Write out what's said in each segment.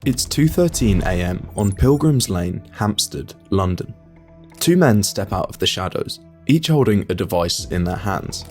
It's 2:13 AM on Pilgrim's Lane, Hampstead, London. Two men step out of the shadows, each holding a device in their hands.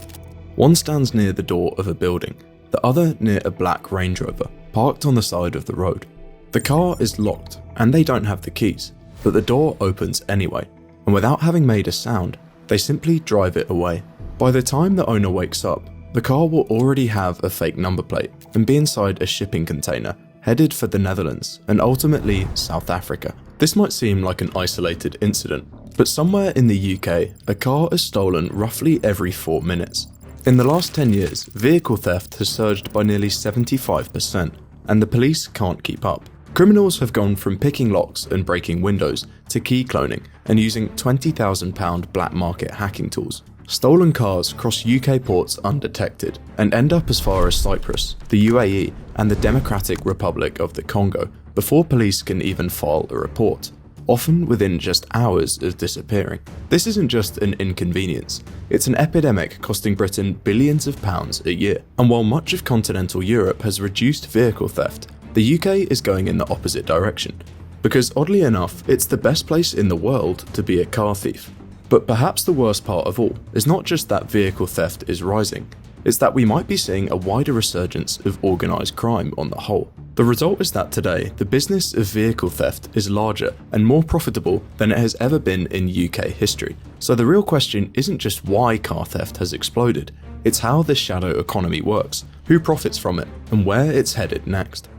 One stands near the door of a building, the other near a black Range Rover, parked on the side of the road. The car is locked, and they don't have the keys, but the door opens anyway, and without having made a sound, they simply drive it away. By the time the owner wakes up, the car will already have a fake number plate and be inside a shipping container headed for the Netherlands and ultimately South Africa. This might seem like an isolated incident, but somewhere in the UK, a car is stolen roughly every 4 minutes. In the last 10 years, vehicle theft has surged by nearly 75%, and the police can't keep up. Criminals have gone from picking locks and breaking windows to key cloning and using £20,000 black market hacking tools. Stolen cars cross UK ports undetected and end up as far as Cyprus, the UAE, and the Democratic Republic of the Congo before police can even file a report, often within just hours of disappearing. This isn't just an inconvenience, it's an epidemic costing Britain billions of pounds a year. And while much of continental Europe has reduced vehicle theft, the UK is going in the opposite direction, because oddly enough, it's the best place in the world to be a car thief. But perhaps the worst part of all is not just that vehicle theft is rising, it's that we might be seeing a wider resurgence of organised crime on the whole. The result is that today, the business of vehicle theft is larger and more profitable than it has ever been in UK history. So the real question isn't just why car theft has exploded, it's how this shadow economy works, who profits from it, and where it's headed next.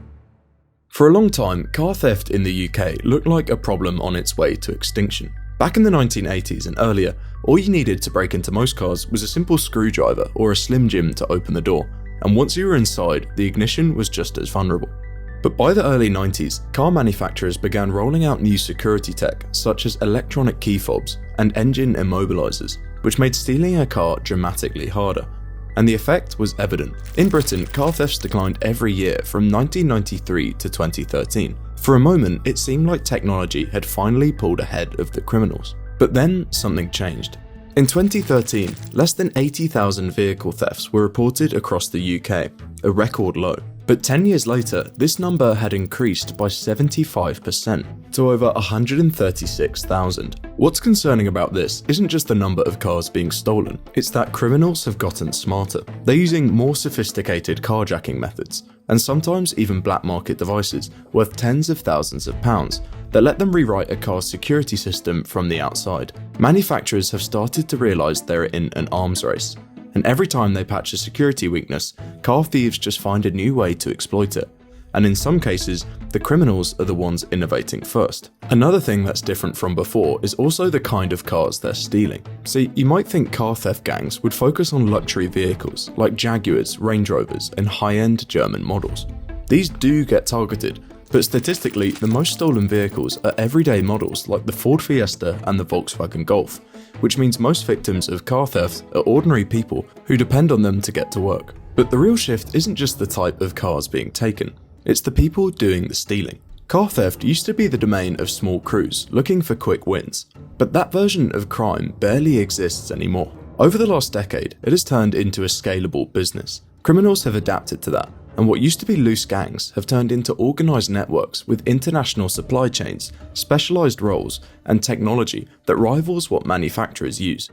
For a long time, car theft in the UK looked like a problem on its way to extinction. Back in the 1980s and earlier, all you needed to break into most cars was a simple screwdriver or a Slim Jim to open the door, and once you were inside, the ignition was just as vulnerable. But by the early 90s, car manufacturers began rolling out new security tech such as electronic key fobs and engine immobilizers, which made stealing a car dramatically harder. And the effect was evident. In Britain, car thefts declined every year from 1993 to 2013. For a moment, it seemed like technology had finally pulled ahead of the criminals. But then something changed. In 2013, less than 80,000 vehicle thefts were reported across the UK, a record low. But 10 years later, this number had increased by 75% to over 136,000. What's concerning about this isn't just the number of cars being stolen, it's that criminals have gotten smarter. They're using more sophisticated carjacking methods, and sometimes even black market devices worth tens of thousands of pounds that let them rewrite a car's security system from the outside. Manufacturers have started to realise they're in an arms race, and every time they patch a security weakness, car thieves just find a new way to exploit it. And in some cases, the criminals are the ones innovating first. Another thing that's different from before is also the kind of cars they're stealing. See, you might think car theft gangs would focus on luxury vehicles like Jaguars, Range Rovers, and high-end German models. These do get targeted, but statistically, the most stolen vehicles are everyday models like the Ford Fiesta and the Volkswagen Golf, which means most victims of car theft are ordinary people who depend on them to get to work. But the real shift isn't just the type of cars being taken, it's the people doing the stealing. Car theft used to be the domain of small crews looking for quick wins, but that version of crime barely exists anymore. Over the last decade, it has turned into a scalable business. Criminals have adapted to that, and what used to be loose gangs have turned into organised networks with international supply chains, specialised roles, and technology that rivals what manufacturers use.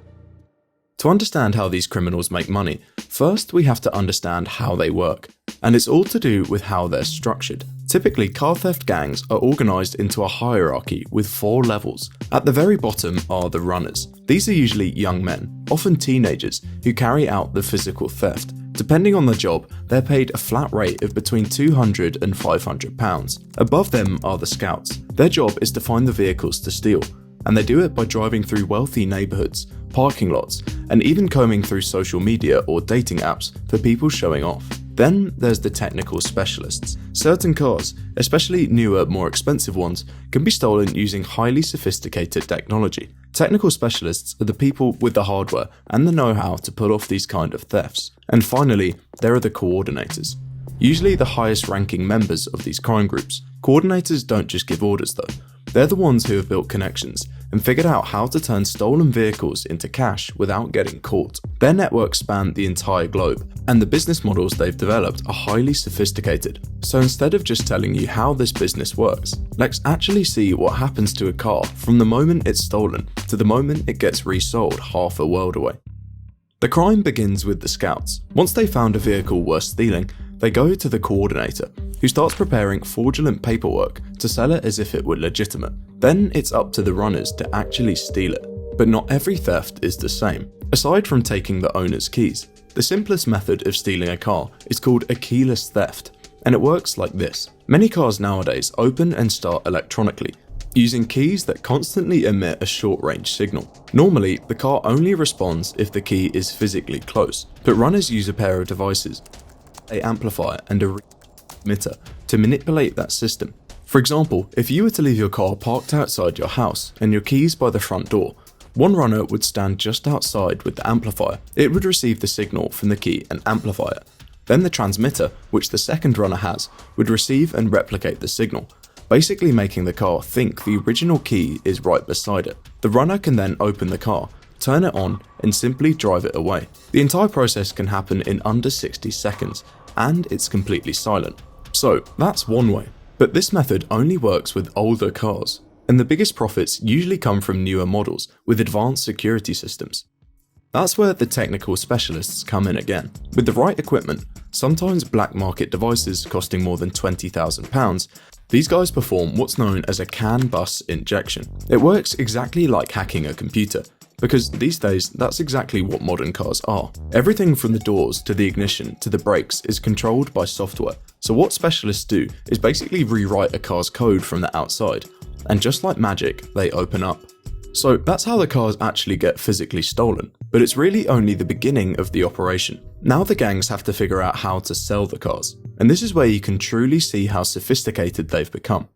To understand how these criminals make money, first we have to understand how they work, and it's all to do with how they're structured. Typically, car theft gangs are organised into a hierarchy with 4 levels. At the very bottom are the runners. These are usually young men, often teenagers, who carry out the physical theft. Depending on the job, they're paid a flat rate of between £200 and £500. Above them are the scouts. Their job is to find the vehicles to steal, and they do it by driving through wealthy neighbourhoods, parking lots, and even combing through social media or dating apps for people showing off. Then there's the technical specialists. Certain cars, especially newer, more expensive ones, can be stolen using highly sophisticated technology. Technical specialists are the people with the hardware and the know-how to pull off these kind of thefts. And finally, there are the coordinators. Usually the highest ranking members of these crime groups. Coordinators don't just give orders though. They're the ones who have built connections and figured out how to turn stolen vehicles into cash without getting caught. Their network spanned the entire globe, and the business models they've developed are highly sophisticated. So instead of just telling you how this business works, let's actually see what happens to a car from the moment it's stolen to the moment it gets resold half a world away. The crime begins with the scouts. Once they found a vehicle worth stealing, they go to the coordinator, who starts preparing fraudulent paperwork to sell it as if it were legitimate. Then it's up to the runners to actually steal it. But not every theft is the same. Aside from taking the owner's keys, the simplest method of stealing a car is called a keyless theft, and it works like this. Many cars nowadays open and start electronically, using keys that constantly emit a short-range signal. Normally, the car only responds if the key is physically close, but runners use a pair of devices, an amplifier and a emitter, to manipulate that system. For example, if you were to leave your car parked outside your house and your keys by the front door, one runner would stand just outside with the amplifier. It would receive the signal from the key and amplify it. Then the transmitter, which the second runner has, would receive and replicate the signal, basically making the car think the original key is right beside it. The runner can then open the car, turn it on, and simply drive it away. The entire process can happen in under 60 seconds, and it's completely silent. So that's one way. But this method only works with older cars, and the biggest profits usually come from newer models with advanced security systems. That's where the technical specialists come in again. With the right equipment, sometimes black market devices costing more than £20,000, these guys perform what's known as a CAN bus injection. It works exactly like hacking a computer, because these days that's exactly what modern cars are. Everything from the doors to the ignition to the brakes is controlled by software. So what specialists do is basically rewrite a car's code from the outside, and just like magic, they open up. So that's how the cars actually get physically stolen, but it's really only the beginning of the operation. Now the gangs have to figure out how to sell the cars, and this is where you can truly see how sophisticated they've become.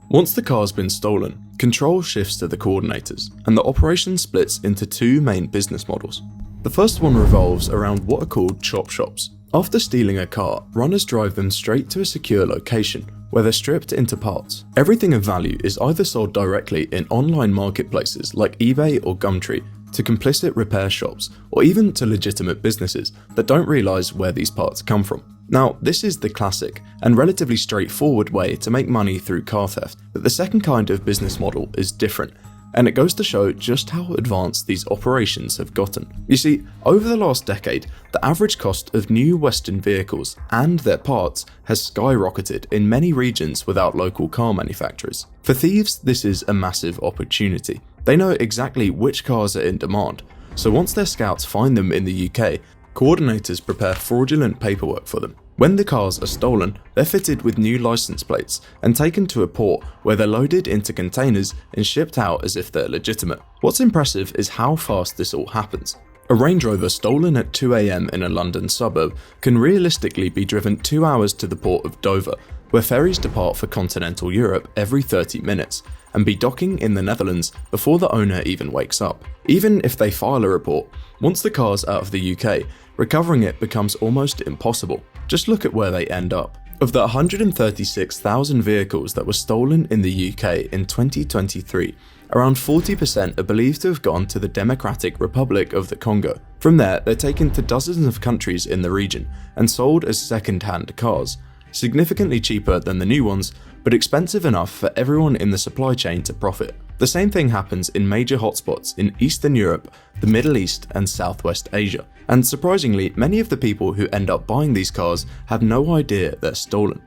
Once the car's been stolen, control shifts to the coordinators, and the operation splits into two main business models. The first one revolves around what are called chop shops. After stealing a car, runners drive them straight to a secure location, where they're stripped into parts. Everything of value is either sold directly in online marketplaces like eBay or Gumtree to complicit repair shops, or even to legitimate businesses that don't realise where these parts come from. Now, this is the classic and relatively straightforward way to make money through car theft, but the second kind of business model is different, and it goes to show just how advanced these operations have gotten. You see, over the last decade, the average cost of new Western vehicles and their parts has skyrocketed in many regions without local car manufacturers. For thieves, this is a massive opportunity. They know exactly which cars are in demand, so once their scouts find them in the UK, coordinators prepare fraudulent paperwork for them. When the cars are stolen, they're fitted with new license plates and taken to a port where they're loaded into containers and shipped out as if they're legitimate. What's impressive is how fast this all happens. A Range Rover stolen at 2 AM in a London suburb can realistically be driven 2 hours to the port of Dover, where ferries depart for continental Europe every 30 minutes, and be docking in the Netherlands before the owner even wakes up. Even if they file a report, once the car's out of the UK, recovering it becomes almost impossible. Just look at where they end up. Of the 136,000 vehicles that were stolen in the UK in 2023, around 40% are believed to have gone to the Democratic Republic of the Congo. From there, they're taken to dozens of countries in the region and sold as second-hand cars, significantly cheaper than the new ones, but expensive enough for everyone in the supply chain to profit. The same thing happens in major hotspots in Eastern Europe, the Middle East, and Southwest Asia. And surprisingly, many of the people who end up buying these cars have no idea they're stolen.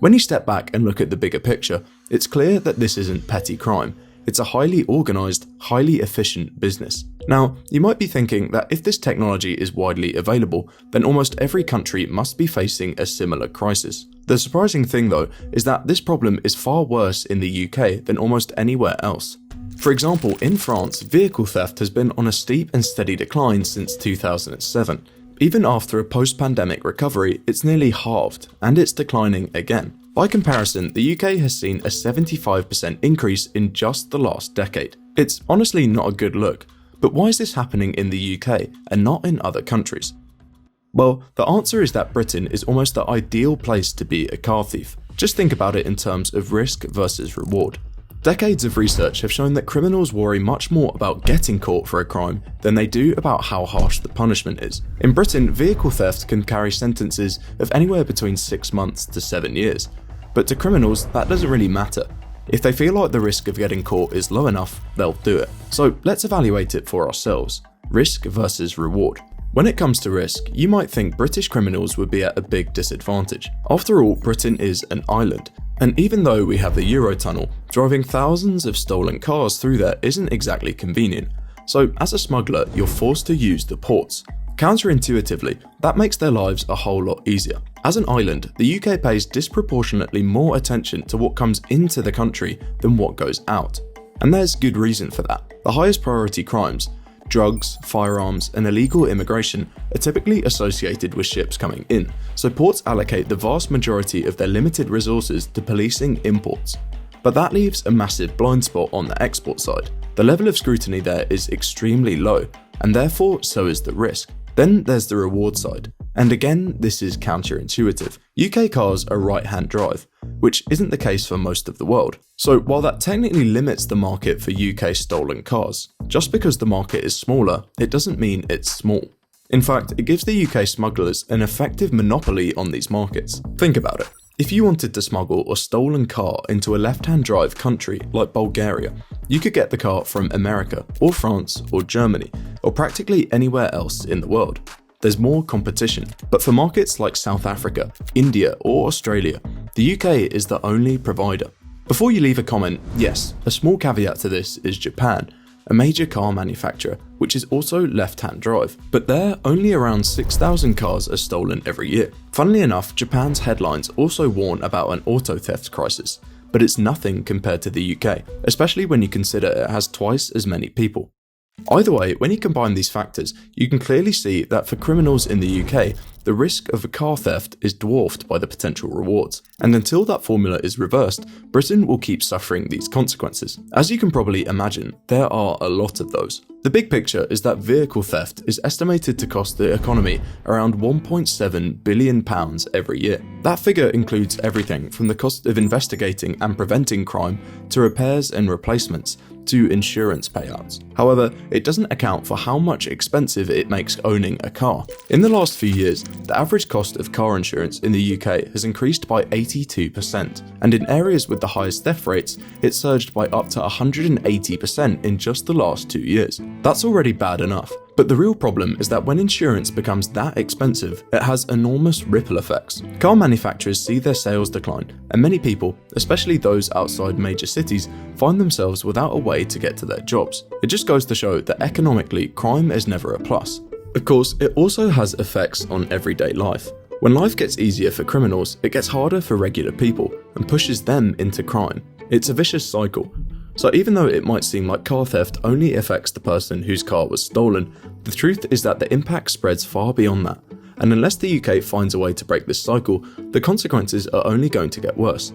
When you step back and look at the bigger picture, it's clear that this isn't petty crime. It's a highly organised, highly efficient business. Now, you might be thinking that if this technology is widely available, then almost every country must be facing a similar crisis. The surprising thing though is that this problem is far worse in the UK than almost anywhere else. For example, in France, vehicle theft has been on a steep and steady decline since 2007. Even after a post-pandemic recovery, it's nearly halved, and it's declining again. By comparison, the UK has seen a 75% increase in just the last decade. It's honestly not a good look, but why is this happening in the UK and not in other countries? Well, the answer is that Britain is almost the ideal place to be a car thief. Just think about it in terms of risk versus reward. Decades of research have shown that criminals worry much more about getting caught for a crime than they do about how harsh the punishment is. In Britain, vehicle theft can carry sentences of anywhere between 6 months to 7 years. But to criminals, that doesn't really matter. If they feel like the risk of getting caught is low enough, they'll do it. So let's evaluate it for ourselves. Risk versus reward. When it comes to risk, you might think British criminals would be at a big disadvantage. After all, Britain is an island. And even though we have the Eurotunnel, driving thousands of stolen cars through there isn't exactly convenient. So as a smuggler, you're forced to use the ports. Counterintuitively, that makes their lives a whole lot easier. As an island, the UK pays disproportionately more attention to what comes into the country than what goes out. And there's good reason for that. The highest priority crimes, drugs, firearms, and illegal immigration, are typically associated with ships coming in, so ports allocate the vast majority of their limited resources to policing imports. But that leaves a massive blind spot on the export side. The level of scrutiny there is extremely low, and therefore so is the risk. Then there's the reward side, and again this is counterintuitive. UK cars are right-hand drive, which isn't the case for most of the world. So while that technically limits the market for UK stolen cars, just because the market is smaller, it doesn't mean it's small. In fact, it gives the UK smugglers an effective monopoly on these markets. Think about it. If you wanted to smuggle a stolen car into a left-hand drive country like Bulgaria, you could get the car from America or France or Germany or practically anywhere else in the world. There's more competition. But for markets like South Africa, India or Australia, the UK is the only provider. Before you leave a comment, yes, a small caveat to this is Japan, a major car manufacturer, which is also left-hand drive. But there, only around 6,000 cars are stolen every year. Funnily enough, Japan's headlines also warn about an auto theft crisis, but it's nothing compared to the UK, especially when you consider it has twice as many people. Either way, when you combine these factors, you can clearly see that for criminals in the UK, the risk of a car theft is dwarfed by the potential rewards. And until that formula is reversed, Britain will keep suffering these consequences. As you can probably imagine, there are a lot of those. The big picture is that vehicle theft is estimated to cost the economy around £1.7 billion every year. That figure includes everything from the cost of investigating and preventing crime to repairs and replacements to insurance payouts. However, it doesn't account for how much expensive it makes owning a car. In the last few years, the average cost of car insurance in the UK has increased by 82%, and in areas with the highest theft rates, it surged by up to 180% in just the last 2 years. That's already bad enough. But the real problem is that when insurance becomes that expensive, it has enormous ripple effects. Car manufacturers see their sales decline, and many people, especially those outside major cities, find themselves without a way to get to their jobs. It just goes to show that economically, crime is never a plus. Of course, it also has effects on everyday life. When life gets easier for criminals, it gets harder for regular people and pushes them into crime. It's a vicious cycle. So even though it might seem like car theft only affects the person whose car was stolen, the truth is that the impact spreads far beyond that. And unless the UK finds a way to break this cycle, the consequences are only going to get worse.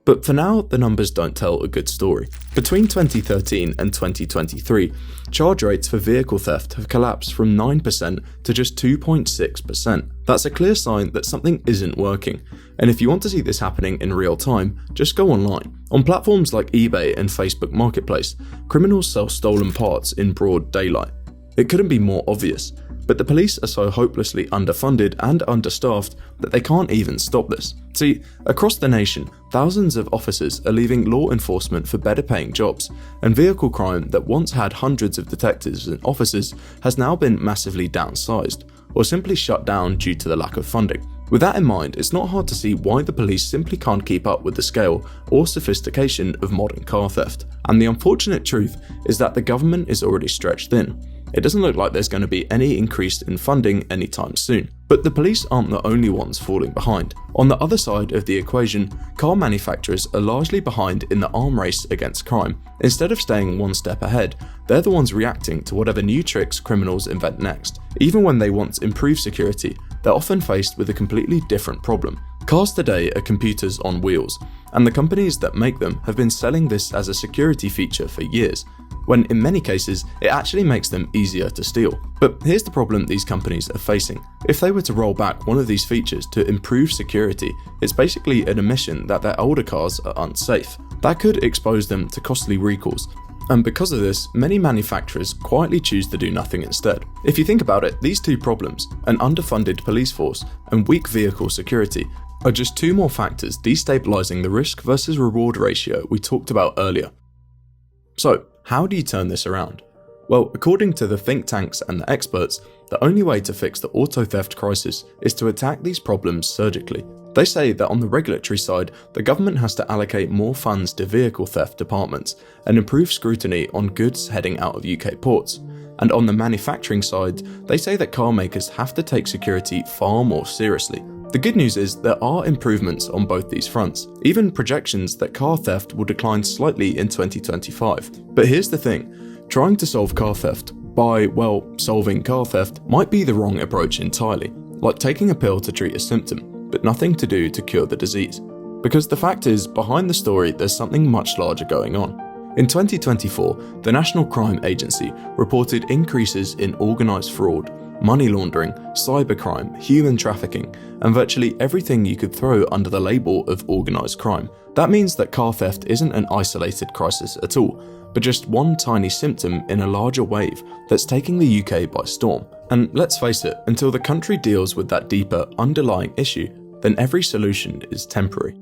But for now, the numbers don't tell a good story. Between 2013 and 2023, charge rates for vehicle theft have collapsed from 9% to just 2.6%. That's a clear sign that something isn't working. And if you want to see this happening in real time, just go online. On platforms like eBay and Facebook Marketplace, criminals sell stolen parts in broad daylight. It couldn't be more obvious. But the police are so hopelessly underfunded and understaffed that they can't even stop this. See, across the nation, thousands of officers are leaving law enforcement for better paying jobs, and vehicle crime that once had hundreds of detectives and officers has now been massively downsized, or simply shut down due to the lack of funding. With that in mind, it's not hard to see why the police simply can't keep up with the scale or sophistication of modern car theft. And the unfortunate truth is that the government is already stretched thin. It doesn't look like there's going to be any increase in funding anytime soon. But the police aren't the only ones falling behind. On the other side of the equation, car manufacturers are largely behind in the arm race against crime. Instead of staying one step ahead, they're the ones reacting to whatever new tricks criminals invent next. Even when they want improved security, they're often faced with a completely different problem. Cars today are computers on wheels, and the companies that make them have been selling this as a security feature for years, when in many cases it actually makes them easier to steal. But here's the problem these companies are facing. If they were to roll back one of these features to improve security, it's basically an admission that their older cars are unsafe. That could expose them to costly recalls, and because of this, many manufacturers quietly choose to do nothing instead. If you think about it, these two problems, an underfunded police force and weak vehicle security, are just two more factors destabilizing the risk versus reward ratio we talked about earlier. So, how do you turn this around? Well, according to the think tanks and the experts, the only way to fix the auto theft crisis is to attack these problems surgically. They say that on the regulatory side, the government has to allocate more funds to vehicle theft departments and improve scrutiny on goods heading out of UK ports. And on the manufacturing side, they say that car makers have to take security far more seriously. The good news is there are improvements on both these fronts, even projections that car theft will decline slightly in 2025. But here's the thing, trying to solve car theft by, well, solving car theft might be the wrong approach entirely, like taking a pill to treat a symptom, but nothing to do to cure the disease. Because the fact is, behind the story there's something much larger going on. In 2024, the National Crime Agency reported increases in organised fraud, money laundering, cybercrime, human trafficking, and virtually everything you could throw under the label of organised crime. That means that car theft isn't an isolated crisis at all, but just one tiny symptom in a larger wave that's taking the UK by storm. And let's face it, until the country deals with that deeper underlying issue, then every solution is temporary.